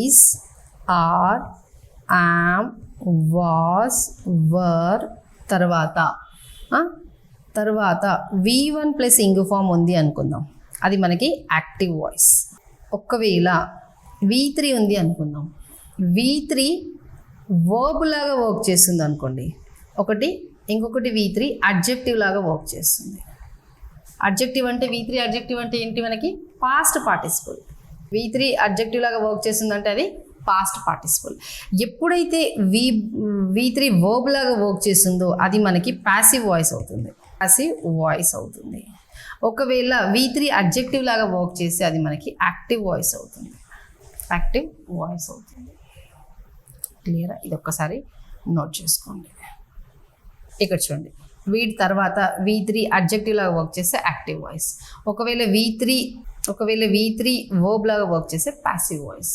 Is, are, yam, was, వర్ తర్వాత V1 plus ing form ఉంది అనుకుందాం, అది మనకి యాక్టివ్ వాయిస్. ఒకవేళ V3 ఉంది అనుకుందాం, V3 వర్బ్ లాగా వర్క్ చేస్తుంది అనుకోండి, ఇంకొకటి V3 అడ్జెక్టివ్ లాగా వర్క్ చేస్తుంది. అడ్జెక్టివ్ అంటే V3 అడ్జెక్టివ్ అంటే ఏంటి, మనకి పాస్ట్ పార్టిసిపుల్. V3 అడ్జెక్టివ్ లాగా వర్క్ చేస్తుందంటే అది పాస్ట్ పార్టిసిపుల్. ఎప్పుడైతే V3 వర్బ్ లాగా వర్క్ చేస్తుందో అది మనకి ప్యాసివ్ వాయిస్ అవుతుంది. ఒకవేళ V3 అడ్జెక్టివ్ లాగా వర్క్ చేస్తే అది మనకి యాక్టివ్ వాయిస్ అవుతుంది. క్లియరా? ఇది ఒక్కసారి నోట్ చేసుకోండి. ఇక్కడ చూడండి, వీటి తర్వాత V3 అడ్జెక్టివ్ లాగా వర్క్ చేస్తే యాక్టివ్ వాయిస్. ఒకవేళ V3 వర్బ్ లాగా వర్క్ చేస్తే ప్యాసివ్ వాయిస్.